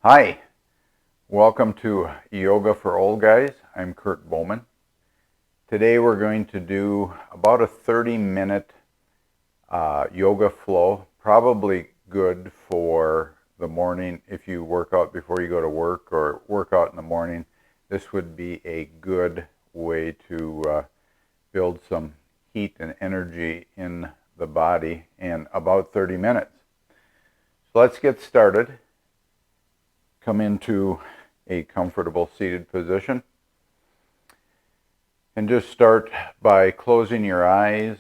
Hi, welcome to Yoga for Old Guys. I'm Kurt Bowman. Today we're going to do about a 30-minute yoga flow, probably good for the morning if you work out before you go to work or work out in the morning. This would be a good way to build some heat and energy in the body in about 30 minutes. So let's get started. Come into a comfortable seated position and just start by closing your eyes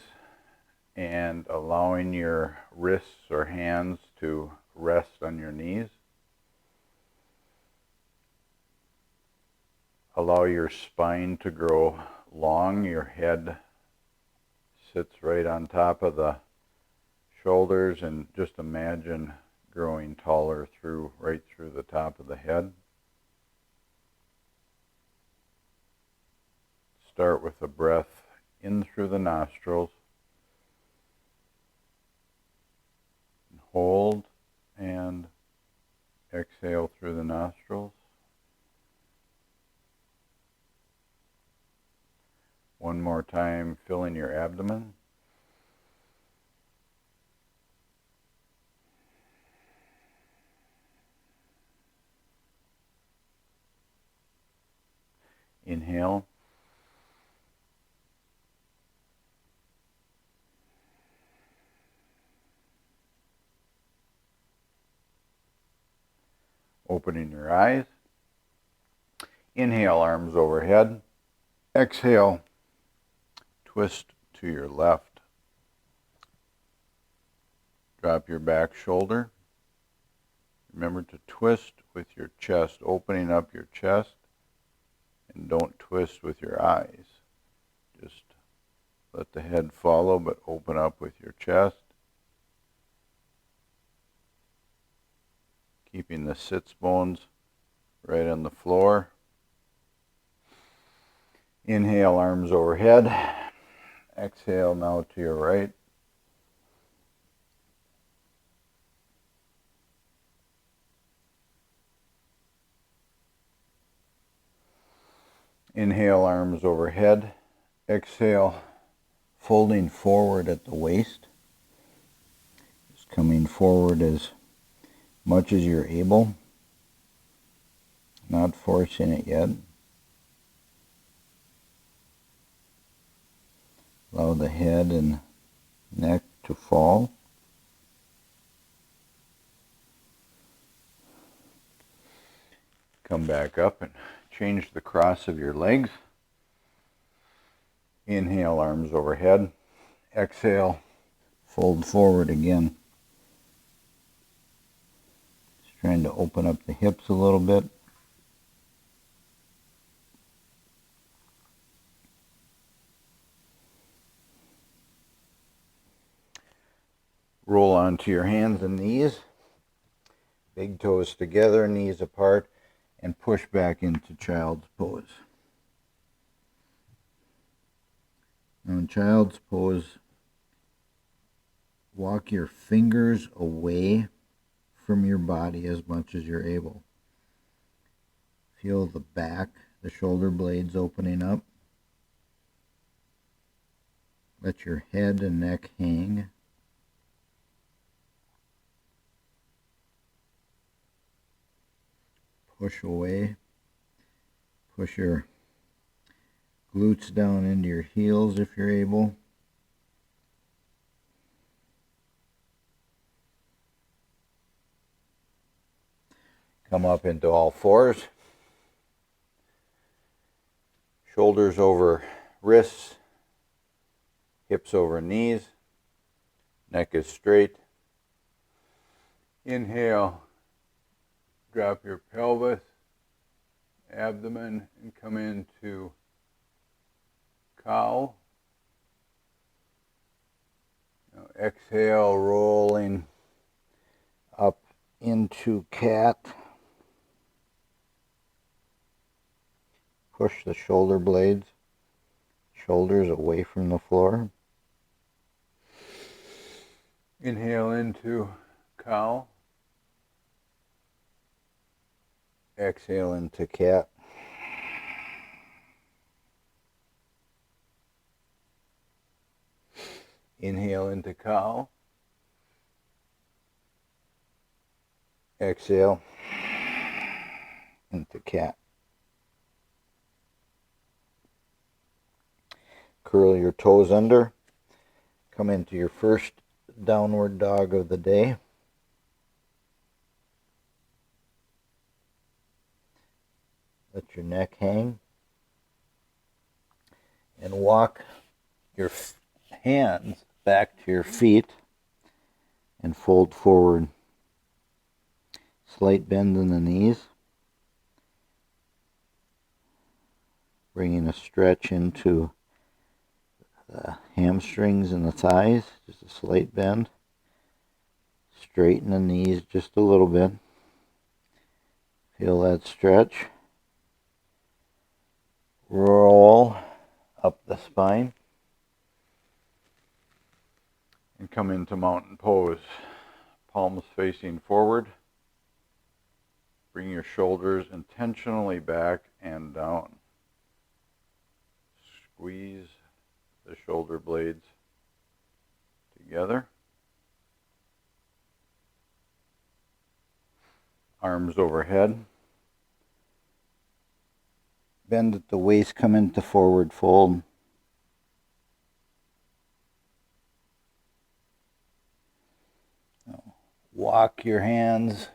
and allowing your wrists or hands to rest on your knees. Allow your spine to grow long. Your head sits right on top of the shoulders, and just imagine growing taller right through the top of the head. Start with a breath in through the nostrils. Hold and exhale through the nostrils. One more time, filling your abdomen. Inhale. Opening your eyes. Inhale, arms overhead. Exhale, twist to your left. Drop your back shoulder. Remember to twist with your chest, opening up your chest, and don't twist with your eyes. Just let the head follow, but open up with your chest. Keeping the sits bones right on the floor. Inhale, arms overhead. Exhale now to your right. Inhale, arms overhead. Exhale, folding forward at the waist. Just coming forward as much as you're able. Not forcing it yet. Allow the head and neck to fall. Come back up and change the cross of your legs. Inhale, arms overhead. Exhale, fold forward again. Just trying to open up the hips a little bit. Roll onto your hands and knees. Big toes together, knees apart, and push back into child's pose. Now in child's pose, walk your fingers away from your body as much as you're able. Feel the back, the shoulder blades opening up. Let your head and neck hang. Push away. Push your glutes down into your heels if you're able. Come up into all fours. Shoulders over wrists. Hips over knees. Neck is straight. Inhale. Drop your pelvis, abdomen, and come into cow. Now exhale, rolling up into cat. Push the shoulder blades, shoulders away from the floor. Inhale into cow. Exhale into cat. Inhale into cow. Exhale into cat. Curl your toes under. Come into your first downward dog of the day. Let your neck hang. And walk your hands back to your feet and fold forward. Slight bend in the knees. Bringing a stretch into the hamstrings and the thighs. Just a slight bend. Straighten the knees just a little bit. Feel that stretch. Roll up the spine. And come into mountain pose. Palms facing forward. Bring your shoulders intentionally back and down. Squeeze the shoulder blades together. Arms overhead. Bend at the waist, come into forward fold. Now, walk your hands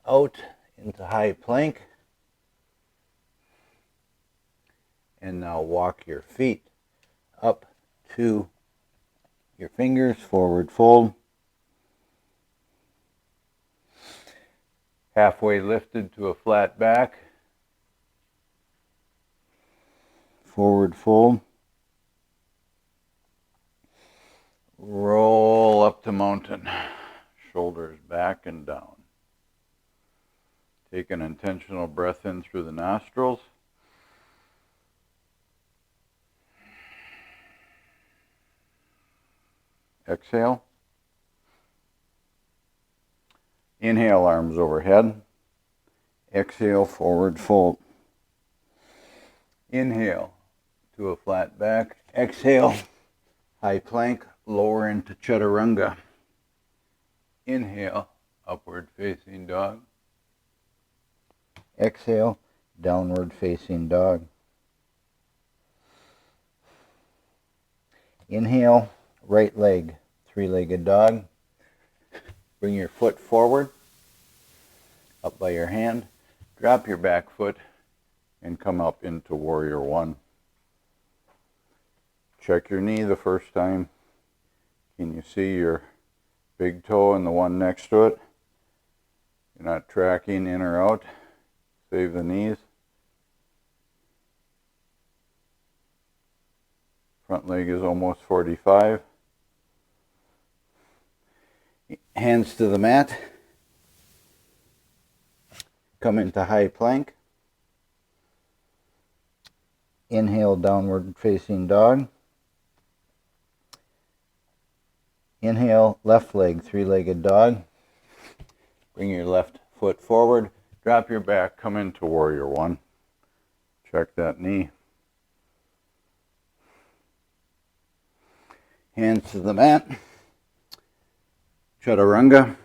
out into high plank. And now walk your feet up to your fingers, forward fold. Halfway lifted to a flat back. Forward fold. Roll up to mountain. Shoulders back and down. Take an intentional breath in through the nostrils. Exhale. Inhale, arms overhead. Exhale, forward fold. Inhale to a flat back. Exhale, high plank, lower into chaturanga. Inhale, upward facing dog. Exhale, downward facing dog. Inhale, right leg, three-legged dog. Bring your foot forward, up by your hand. Drop your back foot and come up into warrior one. Check your knee the first time. Can you see your big toe and the one next to it? You're not tracking in or out. Save the knees. Front leg is almost 45. Hands to the mat. Come into high plank. Inhale, downward facing dog. Inhale, left leg, three-legged dog. Bring your left foot forward. Drop your back, come into warrior one. Check that knee. Hands to the mat. Chaturanga.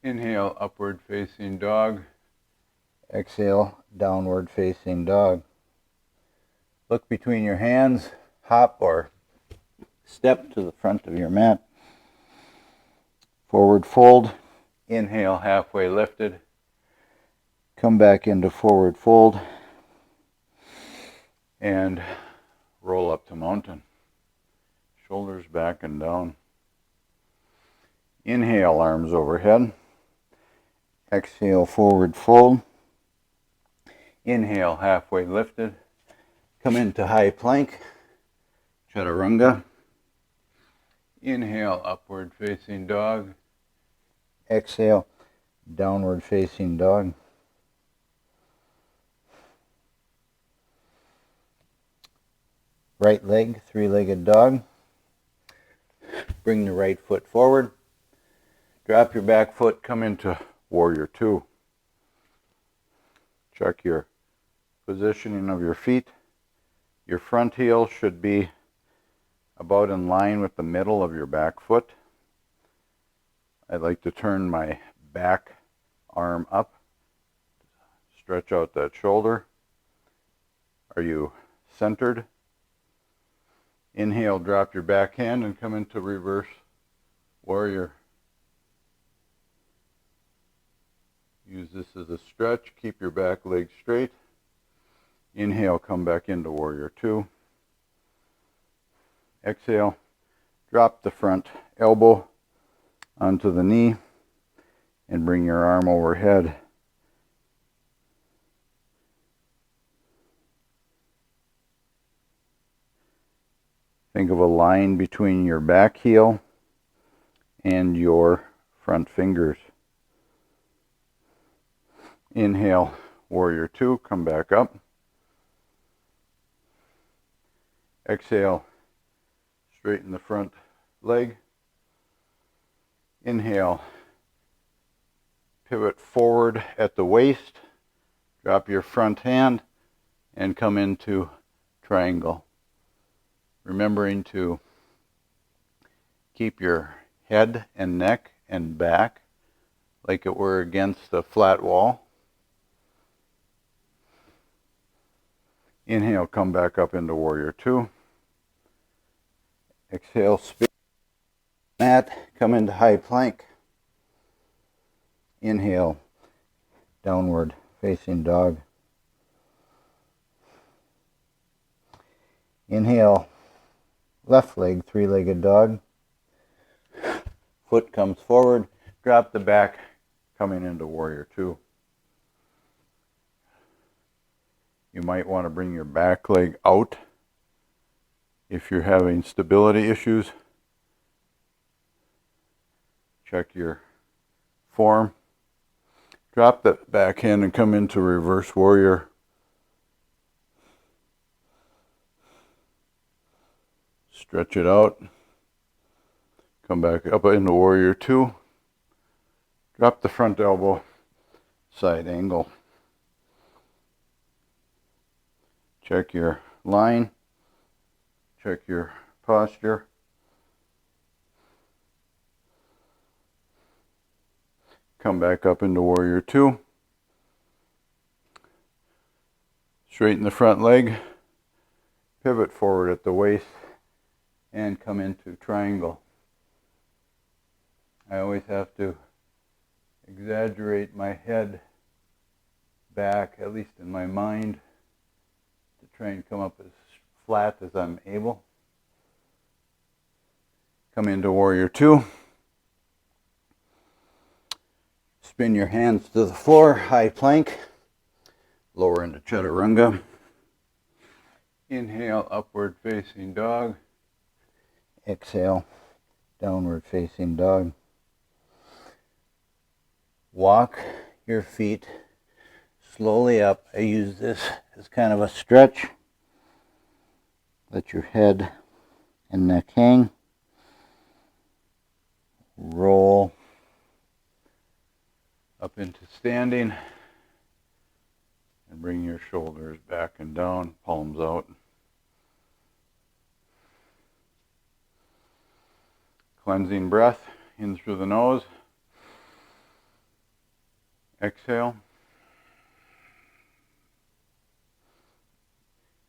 Inhale, upward facing dog. Exhale, downward facing dog. Look between your hands, hop or step to the front of your mat. Forward fold. Inhale, halfway lifted. Come back into forward fold. And roll up to mountain. Shoulders back and down. Inhale, arms overhead. Exhale, forward fold. Inhale, halfway lifted. Come into high plank. Chaturanga. Inhale, upward facing dog. Exhale, downward facing dog. Right leg, three-legged dog. Bring the right foot forward. Drop your back foot, come into warrior two. Check your positioning of your feet. Your front heel should be about in line with the middle of your back foot. I like to turn my back arm up, stretch out that shoulder. Are you centered? Inhale, drop your back hand and come into reverse warrior. Use this as a stretch. Keep your back leg straight. Inhale, come back into warrior two. Exhale, drop the front elbow onto the knee and bring your arm overhead. Think of a line between your back heel and your front fingers. Inhale, warrior two, come back up. Exhale, straighten the front leg. Inhale, pivot forward at the waist, drop your front hand, and come into triangle. Remembering to keep your head and neck and back like it were against a flat wall. Inhale, come back up into warrior two. Exhale, spin mat, come into high plank. Inhale, downward facing dog. Inhale, left leg, three-legged dog. Foot comes forward, drop the back, coming into warrior two. You might want to bring your back leg out if you're having stability issues. Check your form. Drop the back hand and come into reverse warrior. Stretch it out. Come back up into warrior two. Drop the front elbow, side angle. Check your line. Check your posture. Come back up into warrior two. Straighten the front leg. Pivot forward at the waist and come into triangle. I always have to exaggerate my head back, at least in my mind, to try and come up as flat as I'm able. Come into warrior two. Spin your hands to the floor, high plank. Lower into chaturanga. Inhale, upward facing dog. Exhale, downward facing dog. Walk your feet slowly up. I use this as kind of a stretch. Let your head and neck hang. Roll up into standing and bring your shoulders back and down, palms out. Cleansing breath in through the nose. Exhale.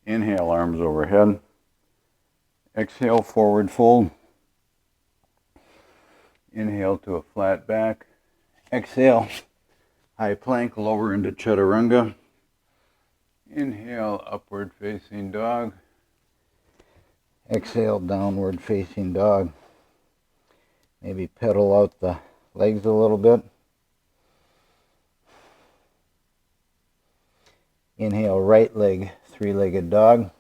Inhale, arms overhead. Exhale, forward fold. Inhale to a flat back. Exhale, high plank, lower into chaturanga. Inhale, upward facing dog. Exhale, downward facing dog. Maybe pedal out the legs a little bit. Inhale, right leg, three-legged dog.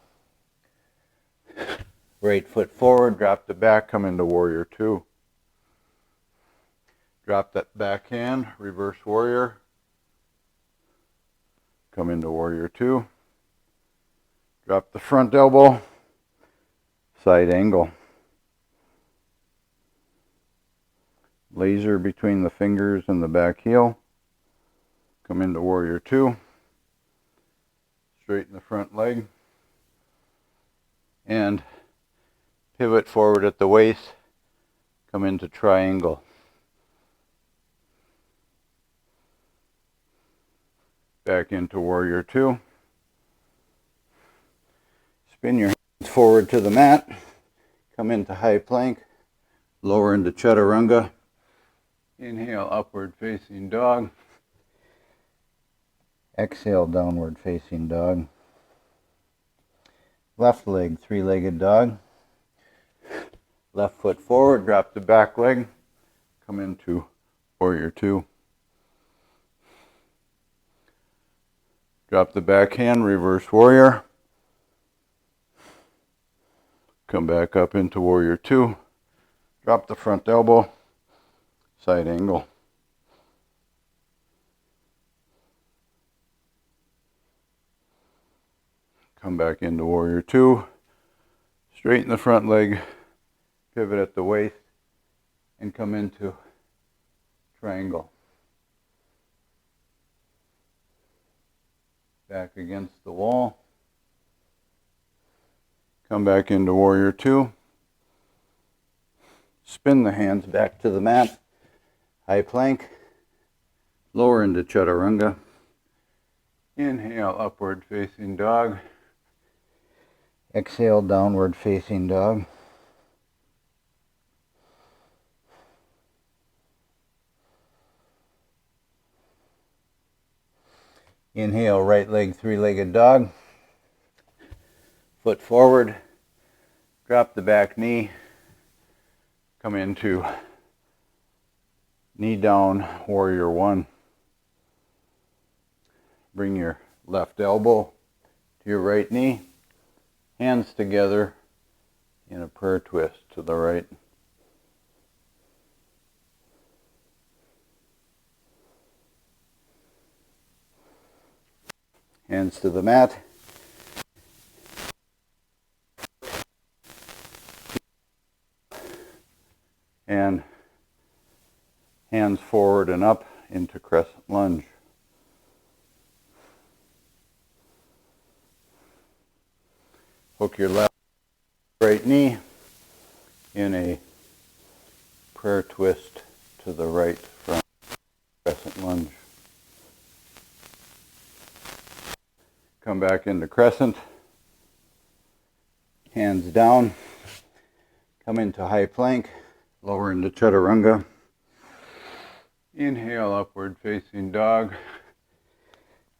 Right foot forward, drop the back, come into warrior two. Drop that back hand, reverse warrior. Come into warrior two. Drop the front elbow, side angle. Laser between the fingers and the back heel. Come into warrior two. Straighten the front leg. And pivot forward at the waist. Come into triangle. Back into warrior two. Spin your hands forward to the mat. Come into high plank. Lower into chaturanga. Inhale, upward facing dog. Exhale, downward facing dog. Left leg, three-legged dog. Left foot forward, drop the back leg. Come into warrior two. Drop the back hand, reverse warrior. Come back up into warrior two. Drop the front elbow, side angle. Come back into warrior two. Straighten the front leg, pivot at the waist, and come into triangle. Back against the wall. Come back into warrior two. Spin the hands back to the mat. High plank. Lower into chaturanga. Inhale, upward facing dog. Exhale, downward facing dog. Inhale, right leg, three-legged dog. Foot forward. Drop the back knee. Come into knee down, warrior one. Bring your left elbow to your right knee. Hands together in a prayer twist to the right. Hands to the mat. And hands forward and up into crescent lunge. Hook your left right knee in a prayer twist to the right from crescent lunge. Come back into crescent. Hands down. Come into high plank. Lower into chaturanga. Inhale, upward facing dog.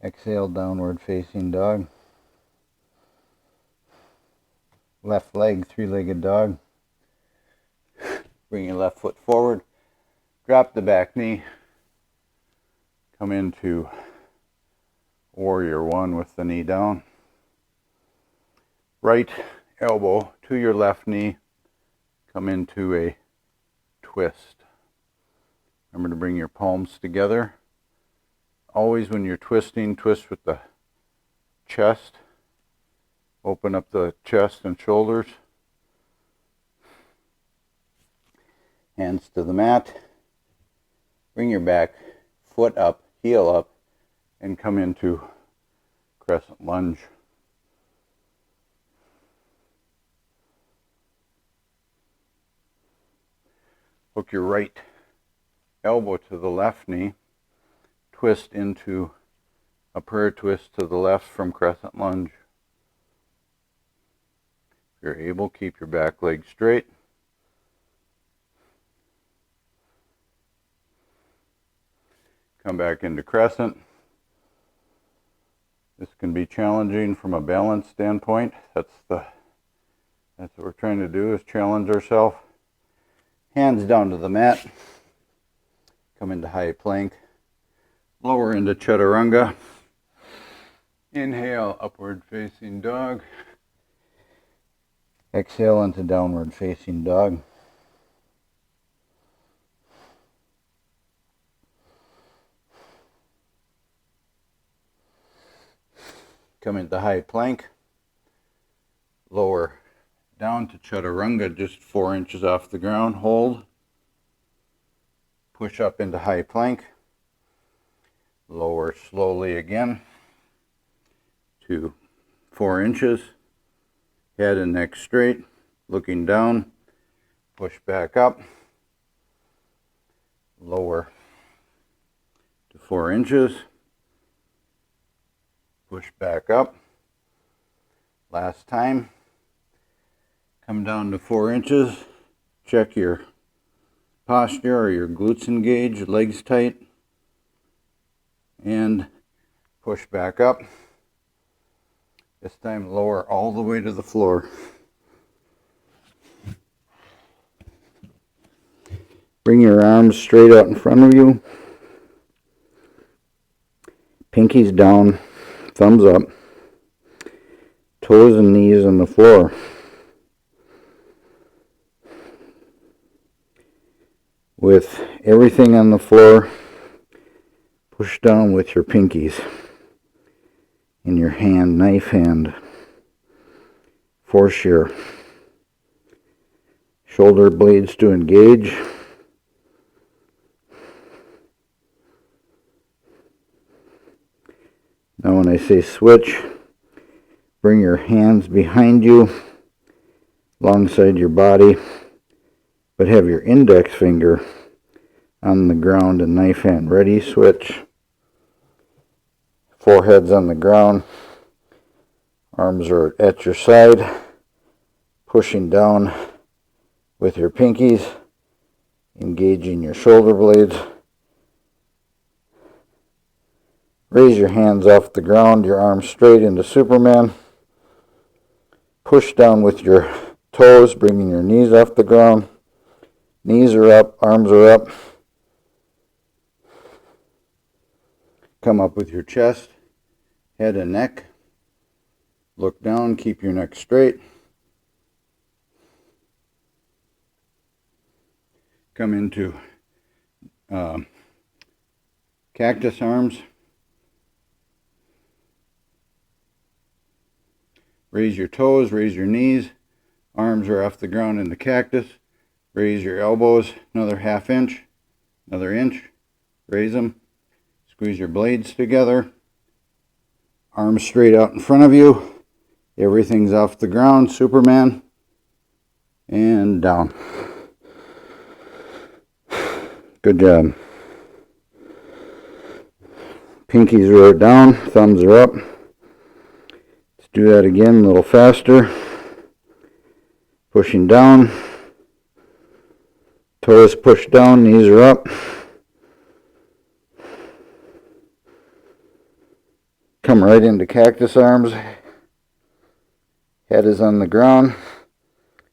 Exhale, downward facing dog. Left leg, three-legged dog. Bring your left foot forward. Drop the back knee. Come into warrior one with the knee down. Right elbow to your left knee. Come into a twist. Remember to bring your palms together. Always when you're twisting, twist with the chest. Open up the chest and shoulders. Hands to the mat. Bring your back foot up, heel up, and come into crescent lunge. Hook your right elbow to the left knee. Twist into a prayer twist to the left from crescent lunge. If you're able, keep your back leg straight. Come back into crescent. This can be challenging from a balance standpoint. That's what we're trying to do, is challenge ourselves. Hands down to the mat. Come into high plank. Lower into chaturanga. Inhale, upward facing dog. Exhale into downward facing dog. Come into high plank. Lower down to chaturanga, just 4 inches off the ground. Hold. Push up into high plank. Lower slowly again to 4 inches, head and neck straight, looking down, push back up, lower to 4 inches, push back up. Last time, come down to 4 inches, check your posture, or your glutes engaged, legs tight, and push back up. This time lower all the way to the floor. Bring your arms straight out in front of you. Pinkies down, thumbs up. Toes and knees on the floor. With everything on the floor, push down with your pinkies in your hand, knife hand. Force your shoulder blades to engage. Now when I say switch, bring your hands behind you, alongside your body, but have your index finger on the ground and knife hand ready. Switch. Forehead's on the ground. Arms are at your side, pushing down with your pinkies, engaging your shoulder blades. Raise your hands off the ground, your arms straight into Superman. Push down with your toes, bringing your knees off the ground. Knees are up, arms are up. Come up with your chest, head and neck. Look down, keep your neck straight. Come into cactus arms. Raise your toes, raise your knees. Arms are off the ground in the cactus. Raise your elbows, another ½ inch, another inch. Raise them. Squeeze your blades together. Arms straight out in front of you. Everything's off the ground, Superman. And down. Good job. Pinkies are down, thumbs are up. Let's do that again a little faster. Pushing down. Toes push down, knees are up. Come right into cactus arms. Head is on the ground.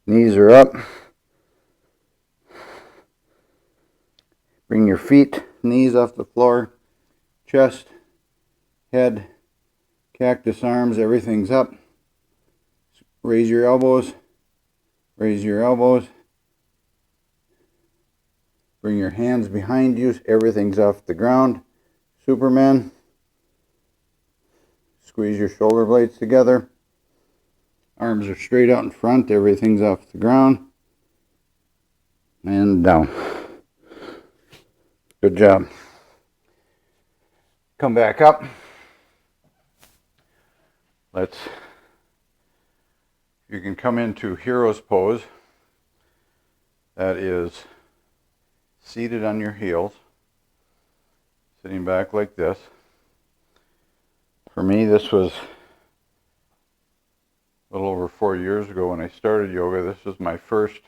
Knees are up. Bring your feet, knees off the floor. Chest, head, cactus arms, everything's up. Raise your elbows. Raise your elbows. Bring your hands behind you. Everything's off the ground. Superman. Squeeze your shoulder blades together. Arms are straight out in front. Everything's off the ground. And down. Good job. Come back up. You can come into hero's pose. That is seated on your heels, sitting back like this. For me, this was a little over 4 years ago when I started yoga. This was my first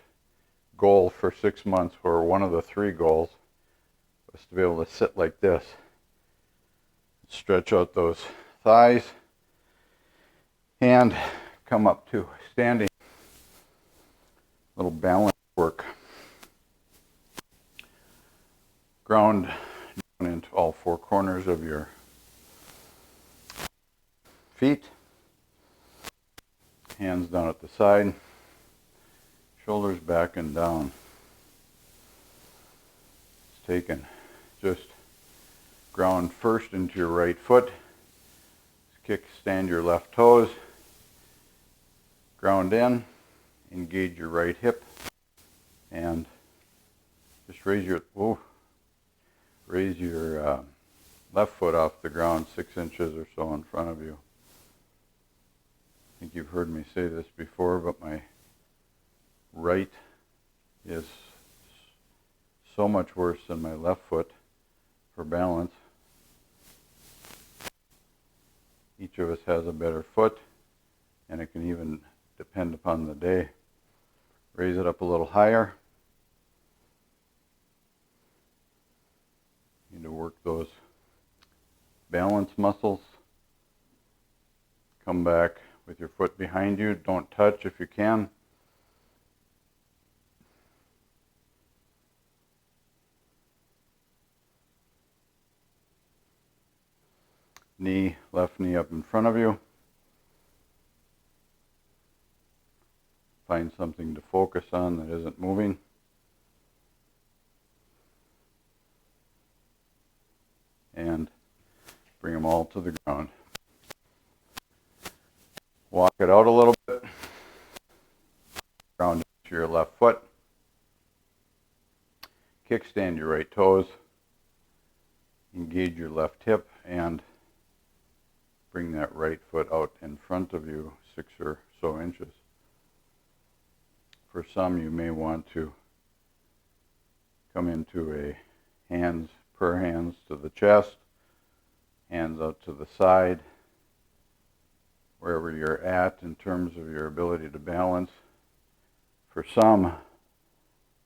goal for 6 months, or one of the 3 goals, was to be able to sit like this. Stretch out those thighs and come up to standing. Little balance work. Ground down into all 4 corners of your feet. Hands down at the side. Shoulders back and down. It's taken. Just ground first into your right foot. Stand your left toes. Ground in. Engage your right hip. And just raise your left foot off the ground 6 inches or so in front of you. think you've heard me say this before, but my right is so much worse than my left foot for balance. Each of us has a better foot, and it can even depend upon the day. Raise it up a little higher. You need to work those balance muscles. Come back with your foot behind you. Don't touch if you can. Left knee up in front of you. Find something to focus on that isn't moving. And bring them all to the ground. Walk it out a little bit. Ground into your left foot. Kickstand your right toes. Engage your left hip and bring that right foot out in front of you 6 or so inches. For some, you may want to come into a hands to the chest, hands out to the side, wherever you're at in terms of your ability to balance. For some,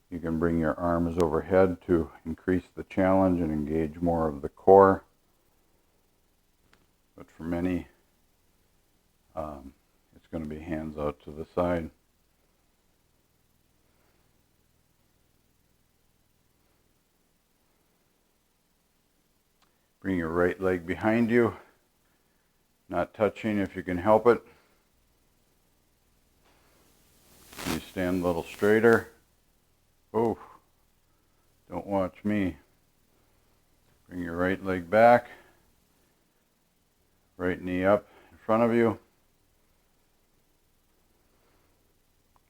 you can bring your arms overhead to increase the challenge and engage more of the core. But for many, it's going to be hands out to the side. Bring your right leg behind you, not touching if you can help it. You stand a little straighter. Oh, don't watch me. Bring your right leg back. Right knee up in front of you.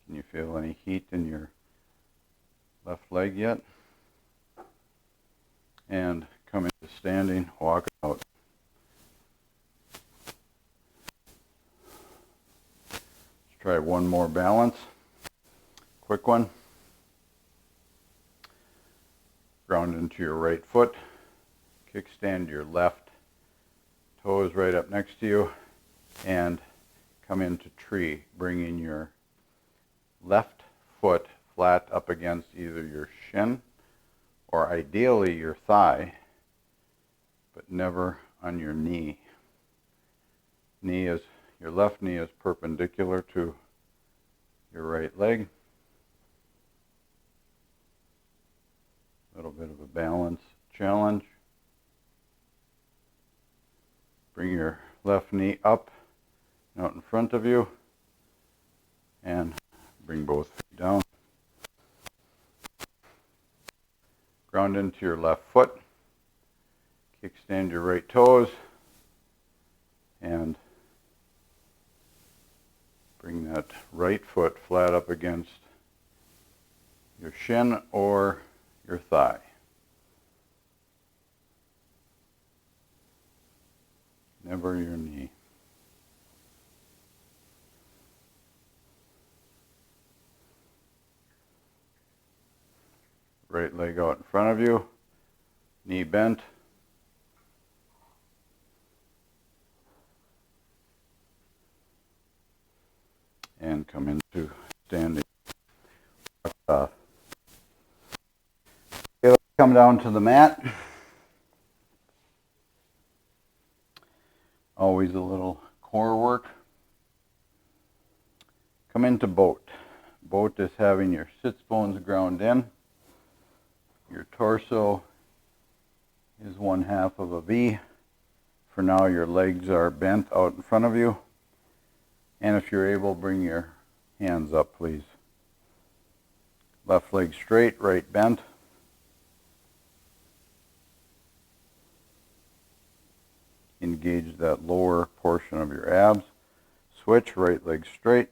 Can you feel any heat in your left leg yet? And come into standing, walk out. Let's try one more balance. Quick one. Ground into your right foot. Kickstand your left toes right up next to you. And come into tree, bringing your left foot flat up against either your shin or ideally your thigh, but never on your knee. Your left knee is perpendicular to your right leg. A little bit of a balance challenge. Bring your left knee up and out in front of you, and bring both feet down. Ground into your left foot. Kickstand your right toes. And bring that right foot flat up against your shin or your thigh. Never your knee. Right leg out in front of you, knee bent. And come into standing. Come down to the mat. Always a little core work. Come into boat. Boat is having your sits bones ground in. Your torso is 1/2 of a V. For now, your legs are bent out in front of you. And if you're able, bring your hands up, please. Left leg straight, right bent. Engage that lower portion of your abs. Switch, right leg straight.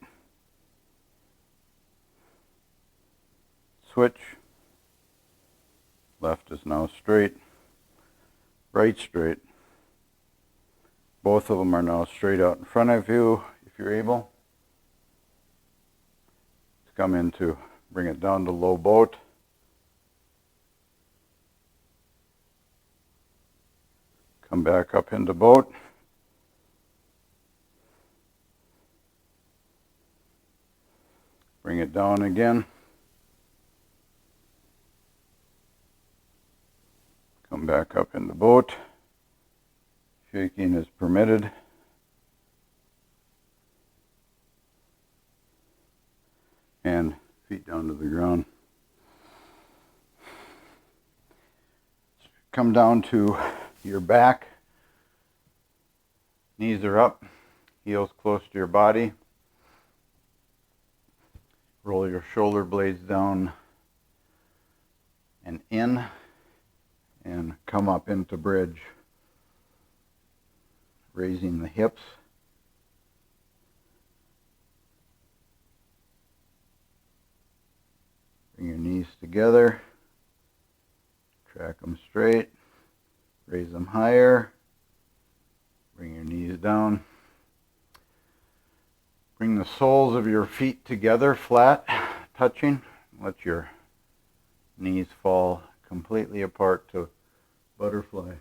Switch. Left is now straight. Right straight. Both of them are now straight out in front of you. If you're able. Come into, bring it down to low boat. Come back up into boat. Bring it down again. Come back up in the boat. Shaking is permitted. And feet down to the ground. Come down to your back. Knees are up. Heels close to your body. Roll your shoulder blades down and in. And come up into bridge. Raising the hips. Bring your knees together, track them straight, raise them higher, bring your knees down. Bring the soles of your feet together, flat, touching. Let your knees fall completely apart to butterfly.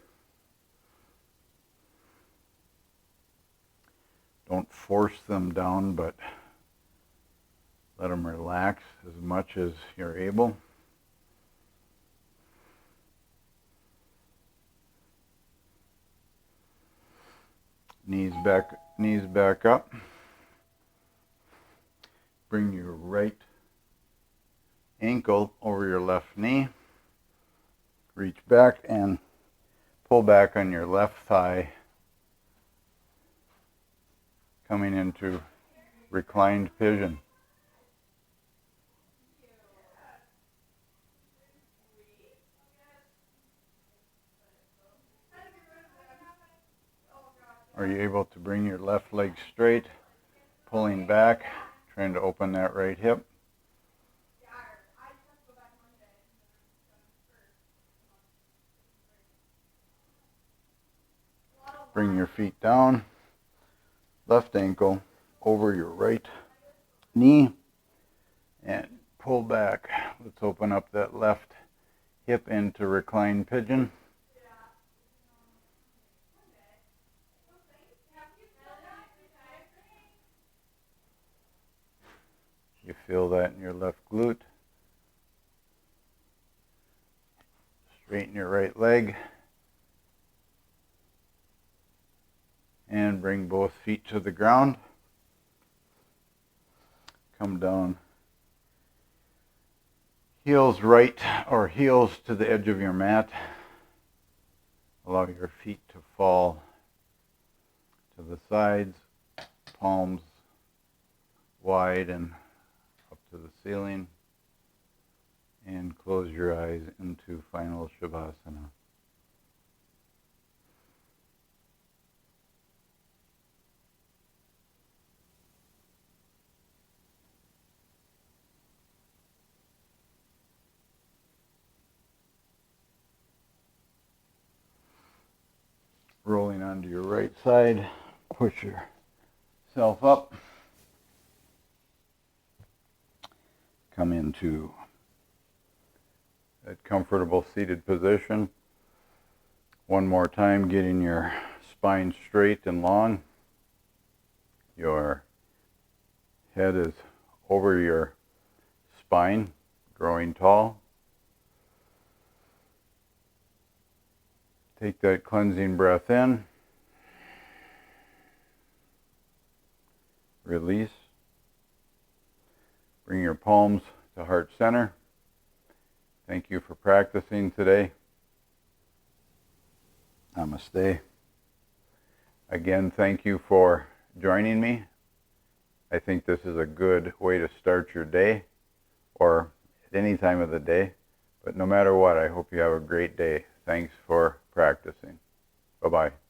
Don't force them down, but let them relax as much as you're able. Knees back up. Bring your right ankle over your left knee. Reach back and pull back on your left thigh, coming into reclined pigeon. Are you able to bring your left leg straight, pulling back, trying to open that right hip? Bring your feet down, left ankle over your right knee, and pull back. Let's open up that left hip into reclined pigeon. You feel that in your left glute. Straighten your right leg. And bring both feet to the ground. Come down. Heels right or heels to the edge of your mat. Allow your feet to fall to the sides, palms wide and up to the ceiling. And close your eyes into final Shavasana. Rolling onto your right side, push yourself up. Come into that comfortable seated position. One more time, getting your spine straight and long. Your head is over your spine, growing tall. Take that cleansing breath in. Release. Bring your palms to heart center. Thank you for practicing today. Namaste. Again, thank you for joining me. I think this is a good way to start your day, or at any time of the day. But no matter what, I hope you have a great day. Thanks for practicing. Bye-bye.